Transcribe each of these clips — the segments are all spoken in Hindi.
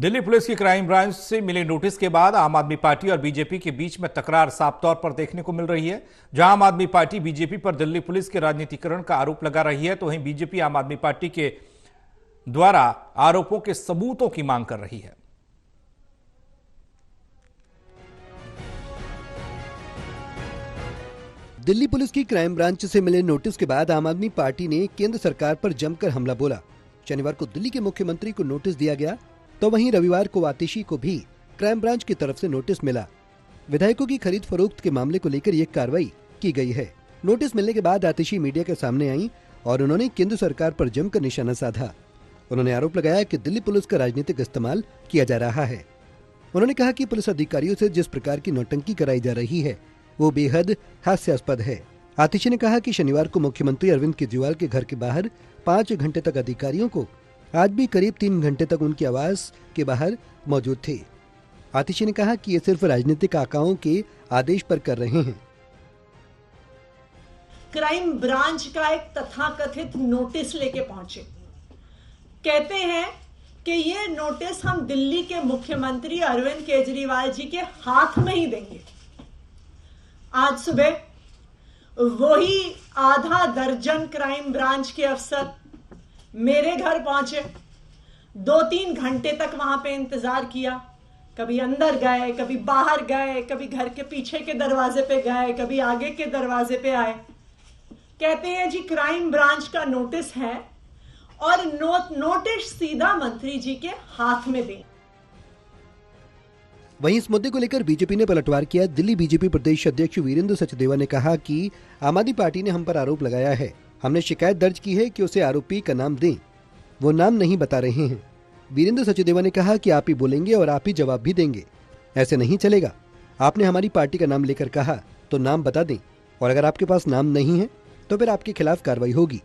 दिल्ली पुलिस की क्राइम ब्रांच से मिले नोटिस के बाद आम आदमी पार्टी और बीजेपी के बीच में तकरार साफ तौर पर देखने को मिल रही है। जहां आम आदमी पार्टी बीजेपी पर दिल्ली पुलिस के राजनीतिकरण का आरोप लगा रही है, तो वहीं बीजेपी आम आदमी पार्टी के द्वारा आरोपों के सबूतों की मांग कर रही है। दिल्ली पुलिस की क्राइम ब्रांच से मिले नोटिस के बाद आम आदमी पार्टी ने केंद्र सरकार पर जमकर हमला बोला। शनिवार को दिल्ली के मुख्यमंत्री को नोटिस दिया गया, तो वहीं रविवार को आतिशी को भी क्राइम ब्रांच की तरफ से नोटिस मिला। विधायकों की खरीद फरोख्त के मामले को लेकर यह कार्रवाई की गई है। नोटिस मिलने के बाद आतिशी मीडिया के सामने आई और उन्होंने केंद्र सरकार पर जमकर निशाना साधा। उन्होंने आरोप लगाया कि दिल्ली पुलिस का राजनीतिक इस्तेमाल किया जा रहा है। उन्होंने कहा कि पुलिस अधिकारियों से जिस प्रकार की नौटंकी कराई जा रही है वो बेहद हास्यास्पद है। आतिशी ने कहा कि शनिवार को मुख्यमंत्री अरविंद केजरीवाल के घर के बाहर 5 घंटे तक अधिकारियों को आज भी करीब 3 घंटे तक उनके आवास के बाहर मौजूद थे। आतिशी ने कहा कि ये सिर्फ राजनीतिक आकाओं के आदेश पर कर रहे हैं। क्राइम ब्रांच का एक तथाकथित नोटिस लेके पहुंचे, कहते हैं कि ये नोटिस हम दिल्ली के मुख्यमंत्री अरविंद केजरीवाल जी के हाथ में ही देंगे। आज सुबह वही आधा दर्जन क्राइम ब्रांच के अफसर मेरे घर पहुंचे। 2-3 घंटे तक वहां पे इंतजार किया। कभी अंदर गए, कभी बाहर गए, कभी घर के पीछे के दरवाजे पे गए, कभी आगे के दरवाजे पे आए। कहते हैं जी क्राइम ब्रांच का नोटिस है और नोटिस सीधा मंत्री जी के हाथ में दें। वहीं इस मुद्दे को लेकर बीजेपी ने पलटवार किया। दिल्ली बीजेपी प्रदेश अध्यक्ष वीरेंद्र सचदेवा ने कहा कि आम आदमी पार्टी ने हम पर आरोप लगाया है। हमने शिकायत दर्ज की है कि उसे आरोपी का नाम दें। वो नाम नहीं बता रहे हैं। वीरेंद्र सचदेवा ने कहा कि आप ही बोलेंगे और आप ही जवाब भी देंगे, ऐसे नहीं चलेगा। आपने हमारी पार्टी का नाम लेकर कहा तो नाम बता दें, और अगर आपके पास नाम नहीं है तो फिर आपके खिलाफ कार्रवाई होगी।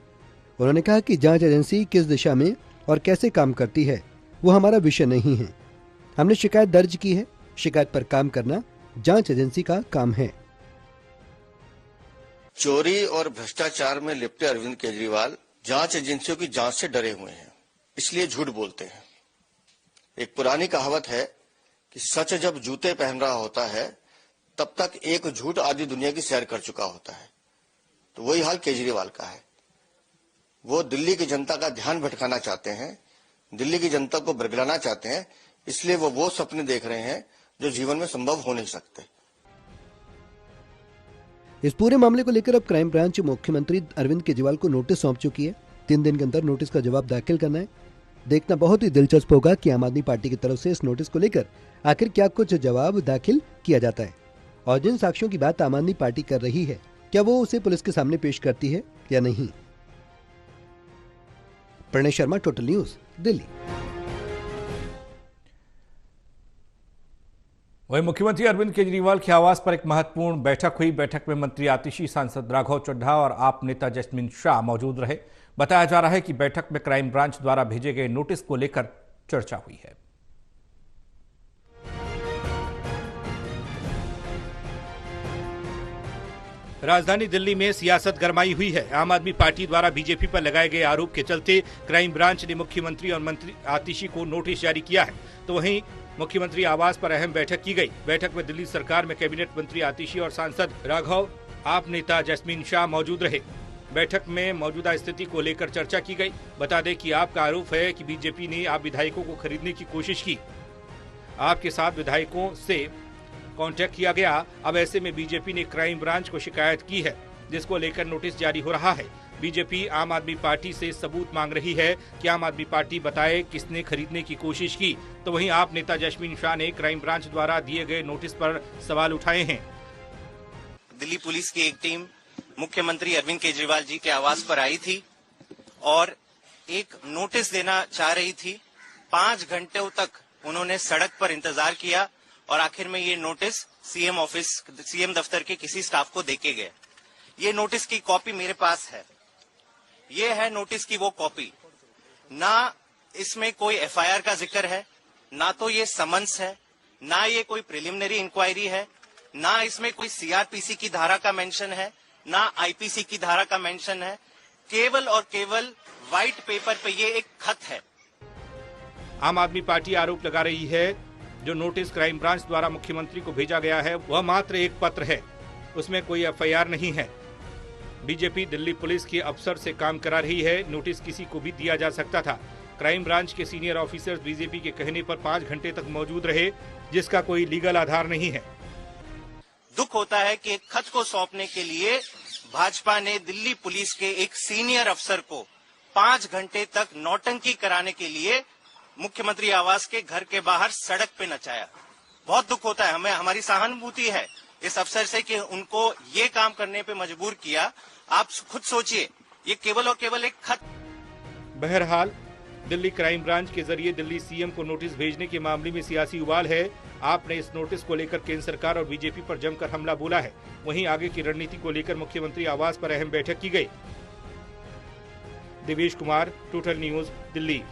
उन्होंने कहा कि जांच एजेंसी किस दिशा में और कैसे काम करती है वो हमारा विषय नहीं है। हमने शिकायत दर्ज की है, शिकायत पर काम करना जांच एजेंसी का काम है। चोरी और भ्रष्टाचार में लिप्टे अरविंद केजरीवाल जांच एजेंसियों की जांच से डरे हुए हैं, इसलिए झूठ बोलते हैं। एक पुरानी कहावत है कि सच जब जूते पहन रहा होता है तब तक एक झूठ आधी दुनिया की सैर कर चुका होता है। तो वही हाल केजरीवाल का है। वो दिल्ली की जनता का ध्यान भटकाना चाहते हैं, दिल्ली की जनता को बरगलाना चाहते हैं, इसलिए वो सपने देख रहे हैं जो जीवन में संभव हो नहीं सकते। इस पूरे मामले को लेकर अब क्राइम ब्रांच मुख्यमंत्री अरविंद केजरीवाल को नोटिस सौंप चुकी है। 3 दिन के अंदर नोटिस का जवाब दाखिल करना है। देखना बहुत ही दिलचस्प होगा कि आम आदमी पार्टी की तरफ से इस नोटिस को लेकर आखिर क्या कुछ जवाब दाखिल किया जाता है, और जिन साक्ष्यों की बात आम आदमी पार्टी कर रही है क्या वो उसे पुलिस के सामने पेश करती है या नहीं। Pranay Sharma, total news, Delhi. वहीं मुख्यमंत्री अरविंद केजरीवाल के आवास पर एक महत्वपूर्ण बैठक हुई। बैठक में मंत्री आतिशी, सांसद राघव चड्ढा और आप नेता जैस्मिन शाह मौजूद रहे। बताया जा रहा है कि बैठक में क्राइम ब्रांच द्वारा भेजे गए नोटिस को लेकर चर्चा हुई है। राजधानी दिल्ली में सियासत गरमाई हुई है। आम आदमी पार्टी द्वारा बीजेपी पर लगाए गए आरोप के चलते क्राइम ब्रांच ने मुख्यमंत्री और मंत्री आतिशी को नोटिस जारी किया है। तो वहीं मुख्यमंत्री आवास पर अहम बैठक की गई। बैठक में दिल्ली सरकार में कैबिनेट मंत्री आतिशी और सांसद राघव, आप नेता जैस्मिन शाह मौजूद रहे। बैठक में मौजूदा स्थिति को लेकर चर्चा की गई। बता दें कि आपका आरोप है कि बीजेपी ने आप विधायकों को खरीदने की कोशिश की। आपके साथ विधायकों से कांटेक्ट किया गया। अब ऐसे में बीजेपी ने क्राइम ब्रांच को शिकायत की है, जिसको लेकर नोटिस जारी हो रहा है। बीजेपी आम आदमी पार्टी से सबूत मांग रही है कि आम आदमी पार्टी बताए किसने खरीदने की कोशिश की। तो वहीं आप नेता जैस्मिन शाह ने क्राइम ब्रांच द्वारा दिए गए नोटिस पर सवाल उठाए हैं। दिल्ली पुलिस की एक टीम मुख्यमंत्री अरविंद केजरीवाल जी के आवास पर आई थी और एक नोटिस देना चाह रही थी। 5 घंटों तक उन्होंने सड़क पर इंतजार किया और आखिर में ये नोटिस सीएम दफ्तर के किसी स्टाफ को देके गए। ये नोटिस की कॉपी मेरे पास है। ये है नोटिस की वो कॉपी। ना इसमें कोई एफआईआर का जिक्र है, ना तो ये समन्स है, ना ये कोई प्रिलिमिनरी इंक्वायरी है, ना इसमें कोई सीआरपीसी की धारा का मेंशन है, ना आईपीसी की धारा का मेंशन है। केवल और केवल व्हाइट पेपर पे ये एक खत है। आम आदमी पार्टी आरोप लगा रही है जो नोटिस क्राइम ब्रांच द्वारा मुख्यमंत्री को भेजा गया है वह मात्र एक पत्र है, उसमें कोई एफआईआर नहीं है। बीजेपी दिल्ली पुलिस के अफसर से काम करा रही है, नोटिस किसी को भी दिया जा सकता था। क्राइम ब्रांच के सीनियर ऑफिसर्स बीजेपी के कहने पर 5 घंटे तक मौजूद रहे, जिसका कोई लीगल आधार नहीं है। दुख होता है कि एक खत को सौंपने के लिए भाजपा ने दिल्ली पुलिस के एक सीनियर अफसर को 5 घंटे तक नौटंकी कराने के लिए मुख्यमंत्री आवास के घर के बाहर सड़क पे नचाया। बहुत दुख होता है, हमें हमारी सहानुभूति है इस अफसर से कि उनको ये काम करने पे मजबूर किया। आप खुद सोचिए, ये केवल और केवल एक खत। बहरहाल दिल्ली क्राइम ब्रांच के जरिए दिल्ली सीएम को नोटिस भेजने के मामले में सियासी उबाल है। आपने इस नोटिस को लेकर केंद्र सरकार और बीजेपी पर जमकर हमला बोला है। वहीं आगे की रणनीति को लेकर मुख्यमंत्री आवास पर अहम बैठक की गई। Devesh Kumar, total news, Delhi.